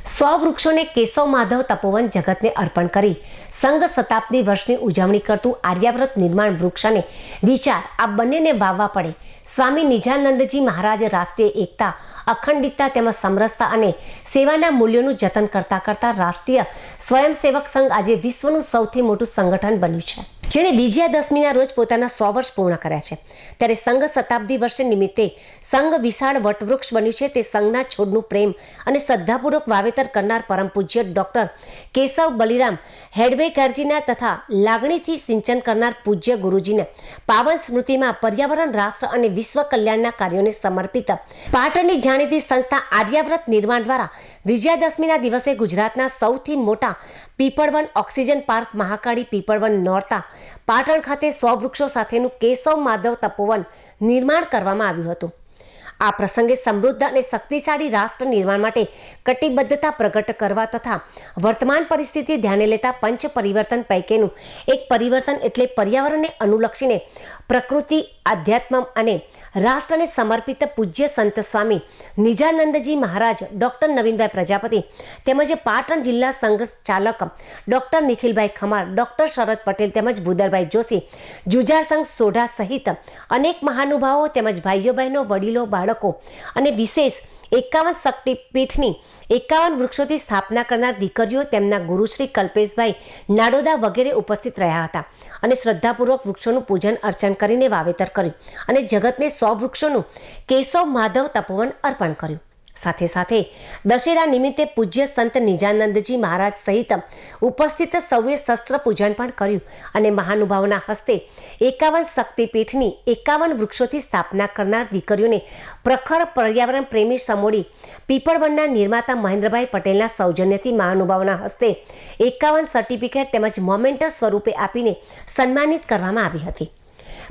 100 વૃક્ષોને કેશવ માધવ તપોવન જગતને અર્પણ કરી સંઘ શતાબ્દી વર્ષની ઉજવણી કરતું આર્યાવ્રત નિર્માણ વૃક્ષને વિચાર આ બંનેને વાવવા પડે. સ્વામી નિજાનંદજી મહારાજ રાષ્ટ્રીય એકતા, અખંડિતતા તેમજ સમરસતા અને સેવાના મૂલ્યોનું જતન કરતા રાષ્ટ્રીય સ્વયંસેવક સંઘ આજે વિશ્વનું સૌથી મોટું સંગઠન બન્યું છે, જેણે વિજયાદશમીના રોજ પોતાના 100 વર્ષ પૂર્ણ કર્યા છે. ત્યારે સંઘ શતાબ્દી વર્ષ નિમિત્તે સંઘ વિશાળ વટવૃક્ષ બન્યું છે. તે સંઘના છોડનું પ્રેમ અને શ્રદ્ધાપૂર્વક વાવેતર કરનાર પરમ પૂજ્ય ડોક્ટર કેશવ બલિરામ હેડવેકરજીના તથા લાગણીથી સિંચન કરનાર પૂજ્ય ગુરુજીને પાવન સ્મૃતિમાં પર્યાવરણ, રાષ્ટ્ર અને વિશ્વ કલ્યાણના કાર્યોને સમર્પિત પાટણની જાણીતી સંસ્થા આર્યાવ્રત નિર્માણ દ્વારા વિજયાદશમીના દિવસે ગુજરાતના સૌથી મોટા પીપળવન ઓક્સિજન પાર્ક મહાકાળી પીપળવન નોરતા પાટણ ખાતે 100 વૃક્ષો સાથેનું કેશવ માધવ તપોવન નિર્માણ કરવામાં આવ્યું હતું. આ પ્રસંગે સમૃદ્ધ અને શક્તિશાળી રાષ્ટ્ર નિર્માણ માટે કટિબદ્ધતા પ્રગટ કરવા તથા વર્તમાન પરિસ્થિતિ ધ્યાને લેતા પંચ પરિવર્તન પૈકીનું એક પરિવર્તન એટલે પર્યાવરણને અનુલક્ષીને પ્રકૃતિ, આધ્યાત્મ અને રાષ્ટ્રને સમર્પિત પૂજ્ય સંત સ્વામી નિજાનંદજી મહારાજ, ડોક્ટર નવીનભાઈ પ્રજાપતિ તેમજ પાટણ જિલ્લા સંઘ ચાલક ડોક્ટર નિખિલભાઈ ખમાર, ડોક્ટર શરદ પટેલ તેમજ ભૂદરભાઈ જોશી, જુજાર સંઘ સોઢા સહિત અનેક મહાનુભાવો તેમજ ભાઈઓ બહેનો, વડીલો, બાળકો અને વિશેષ 51 શક્તિપીઠની 51 વૃક્ષોથી સ્થાપના કરનાર દીકરીઓ, તેમના ગુરુશ્રી કલ્પેશભાઈ નાડોદા વગેરે ઉપસ્થિત રહ્યા હતા અને શ્રદ્ધાપૂર્વક વૃક્ષોનું પૂજન અર્ચન કરીને વાવેતર કર્યું અને જગતને 100 વૃક્ષોનું કેશવ માધવ તપોવન અર્પણ કર્યું. સાથે સાથે દશેરા નિમિત્તે પૂજ્ય સંત નિજાનંદજી મહારાજ સહિત ઉપસ્થિત સૌએ શસ્ત્ર પૂજન પણ કર્યું અને મહાનુભાવોના હસ્તે 51 શક્તિપીઠની 51 વૃક્ષોથી સ્થાપના કરનાર દીકરીઓને પ્રખર પર્યાવરણ પ્રેમી સમોડી પીપળવનના નિર્માતા મહેન્દ્રભાઈ પટેલના સૌજન્યથી મહાનુભાવોના હસ્તે 51 સર્ટિફિકેટ તેમજ મોમેન્ટો સ્વરૂપે આપીને સન્માનિત કરવામાં આવી હતી.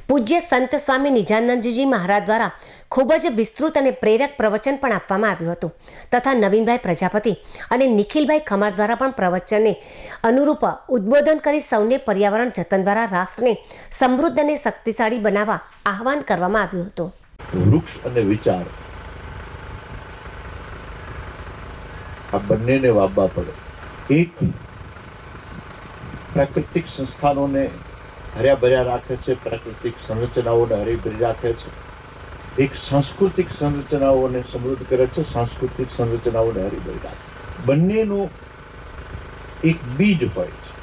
પૂજ્ય સંત સ્વામી નિજાનંદજી મહારાજ દ્વારા ખૂબ જ વિસ્તૃત અને પ્રેરક પ્રવચન પણ આપવામાં આવ્યું હતું તથા નવીનભાઈ પ્રજાપતિ અને નિખિલભાઈ ખમાર દ્વારા પણ પ્રવચનને અનુરૂપ ઉદ્બોધન કરી સૌને પર્યાવરણ જતન દ્વારા રાષ્ટ્રને સમૃદ્ધ અને શક્તિશાળી બનાવવા આહવાન કરવામાં આવ્યું હતું. વૃક્ષ અને વિચાર આ બંનેને વાવવા પડે. એક પ્રાકૃતિક સંસ્થાનોને હર્યા ભર્યા રાખે છે, પ્રાકૃતિક સંરચનાઓને હરીભરી રાખે છે. એક સાંસ્કૃતિક સંરચનાઓને સમૃદ્ધ કરે છે, સાંસ્કૃતિક સંરચનાઓને હરીભરી રાખે. બંનેનું એક બીજ હોય છે.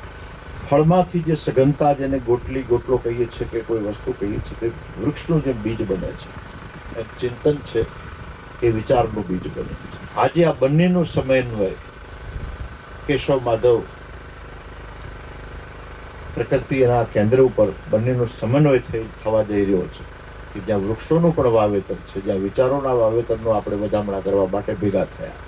ફળમાંથી જે સઘનતા, જેને ગોટલો કહીએ છીએ કે કોઈ વસ્તુ કહીએ છીએ, કે વૃક્ષનું જે બીજ બને છે, એ ચિંતન છે, એ વિચારનું બીજ બને છે. આજે આ બંનેનો સમન્વય કેશવ માધવ પ્રકૃતિના કેન્દ્ર ઉપર બંનેનો સમન્વય થવા જઈ રહ્યો છે કે જ્યાં વૃક્ષોનું પણ વાવેતર છે, જ્યાં વિચારોના વાવેતરનો આપણે વધામણા કરવા માટે ભેગા થયા.